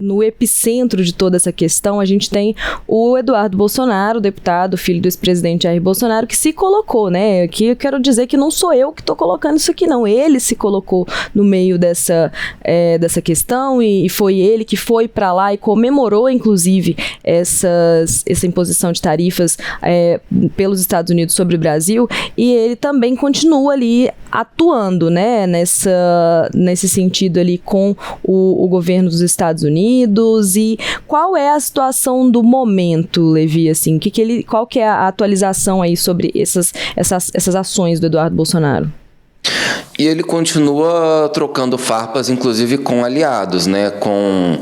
no epicentro de toda essa questão, a gente tem o Eduardo Bolsonaro, deputado, filho do ex-presidente Jair Bolsonaro, que se colocou, né? Aqui eu quero dizer que não sou eu que estou colocando isso aqui, não. Ele se colocou no meio dessa questão e foi ele que foi para lá e comemorou, inclusive, essa imposição de tarifas pelos Estados Unidos sobre o Brasil, e ele também continua ali atuando, né, nesse sentido ali com o governo dos Estados Unidos. E qual é a situação do momento, Levi, assim, qual que é a atualização aí sobre essas ações do Eduardo Bolsonaro? E ele continua trocando farpas, inclusive com aliados, né? Com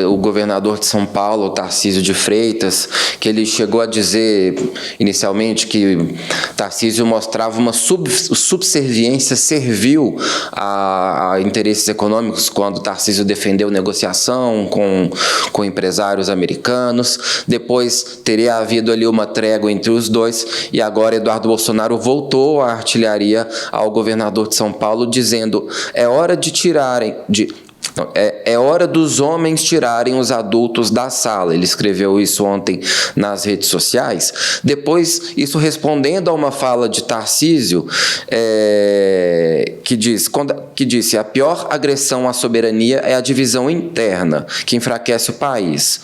o governador de São Paulo, Tarcísio de Freitas, que ele chegou a dizer inicialmente que Tarcísio mostrava uma subserviência servil a interesses econômicos quando Tarcísio defendeu negociação com empresários americanos. Depois teria havido ali uma trégua entre os dois e agora Eduardo Bolsonaro voltou a artilharia ao governador de São Paulo, dizendo: é hora de tirarem, é hora dos homens tirarem os adultos da sala. Ele escreveu isso ontem nas redes sociais. Depois, isso respondendo a uma fala de Tarcísio, que disse: a pior agressão à soberania é a divisão interna, que enfraquece o país.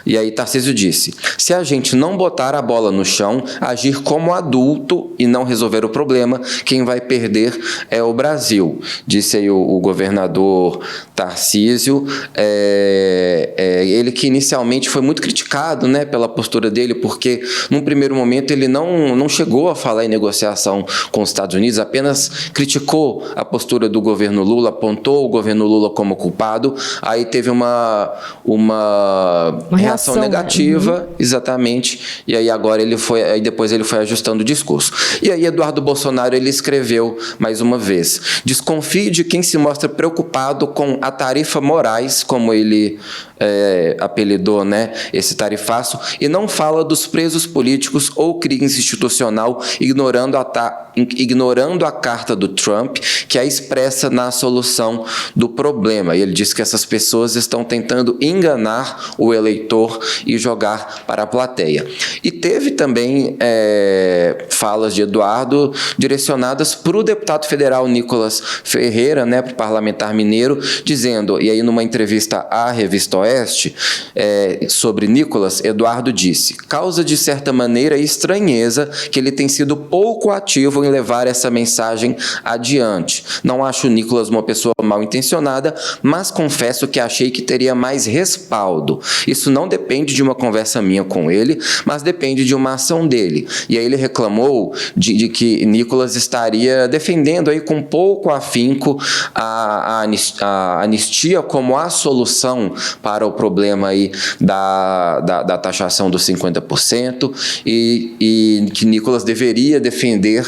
E aí Tarcísio disse: se a gente não botar a bola no chão, agir como adulto e não resolver o problema, quem vai perder é o Brasil. Disse aí o governador Tarcísio, ele que inicialmente foi muito criticado, né, pela postura dele, porque num primeiro momento ele não chegou a falar em negociação com os Estados Unidos, apenas criticou a postura do governo Lula, apontou o governo Lula como culpado, aí teve uma reação negativa, né? Exatamente, e aí agora depois ele foi ajustando o discurso. E aí Eduardo Bolsonaro, ele escreveu mais uma vez: desconfie de quem se mostra preocupado com a tarifa Moraes, como ele apelidou, né, esse tarifaço, e não fala dos presos políticos ou crise institucional, ignorando a carta do Trump, que é expressa na solução do problema. E ele diz que essas pessoas estão tentando enganar o eleitor e jogar para a plateia. E teve também falas de Eduardo direcionadas para o deputado federal Nicolas Ferreira, né, para o parlamentar mineiro, dizendo, e aí numa entrevista à Revista Oeste, sobre Nicolas, Eduardo disse: causa de certa maneira estranheza que ele tem sido pouco ativo em levar essa mensagem adiante. Não acho o Nicolas uma pessoa mal intencionada, mas confesso que achei que teria mais respaldo. Isso não depende de uma conversa minha com ele, mas depende de uma ação dele. E aí ele reclamou de que Nicolas estaria defendendo aí com pouco afinco a anistia como a solução para o problema aí da taxação dos 50%, e que Nicolas deveria defender,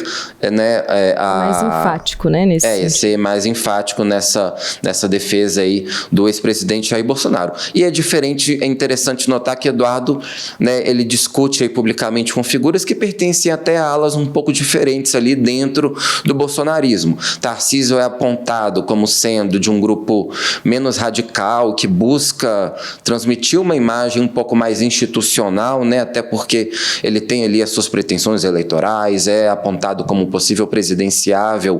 né, mais enfático, né, ser mais enfático nessa defesa aí do ex-presidente Jair Bolsonaro. E é interessante notar que Eduardo, né, ele discute aí publicamente com figuras que pertencem até a alas um pouco diferentes ali dentro do bolsonarismo. Tarcísio é apontado como sendo de um grupo menos radical, que busca transmitir uma imagem um pouco mais institucional, né, até porque ele tem ali as suas pretensões eleitorais, é apontado como possível presidenciável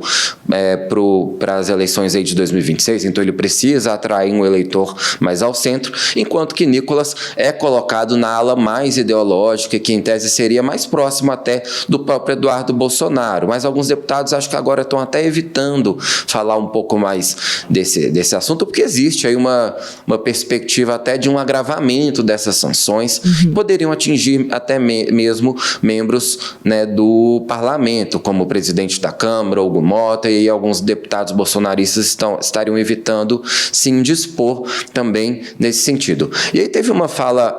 para as eleições aí de 2026, então ele precisa atrair um eleitor mais ao centro, enquanto que Nicolas é colocado na ala mais ideológica, que em tese seria mais próximo até do próprio Eduardo Bolsonaro, mas alguns deputados acho que agora estão até evitando falar um pouco mais desse assunto, porque existe aí uma perspectiva até de um agravamento dessas sanções, que poderiam atingir até mesmo membros, né, do parlamento, como o presidente da Câmara, Hugo Mota, e alguns deputados bolsonaristas estariam evitando se indispor também nesse sentido. E aí teve uma fala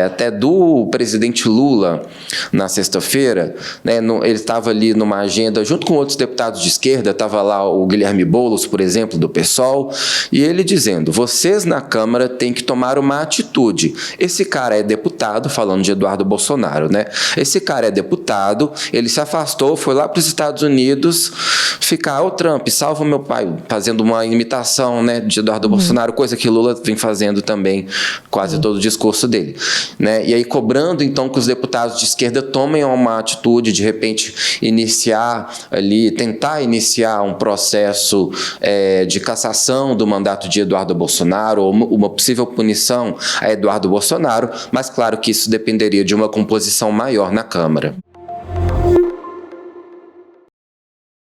até do presidente Lula na sexta-feira, né, ele estava ali numa agenda junto com outros deputados de esquerda, estava lá o Guilherme Boulos, por exemplo, do PSOL, e ele dizendo: vocês na Câmara têm que tomar uma atitude. Esse cara é deputado, falando de Eduardo Bolsonaro, né? Esse cara é deputado, ele se afastou, foi lá para os Estados Unidos ficar: o Trump, salva meu pai, fazendo uma imitação, né, de Eduardo Bolsonaro, coisa que Lula vem fazendo também, quase todo o discurso dele, né? E aí cobrando, então, que os deputados de esquerda tomem uma atitude, de repente, tentar iniciar um processo de cassação do mandato de Eduardo Bolsonaro, ou uma possível punição a Eduardo Bolsonaro, mas claro que isso dependeria de uma composição maior na Câmara.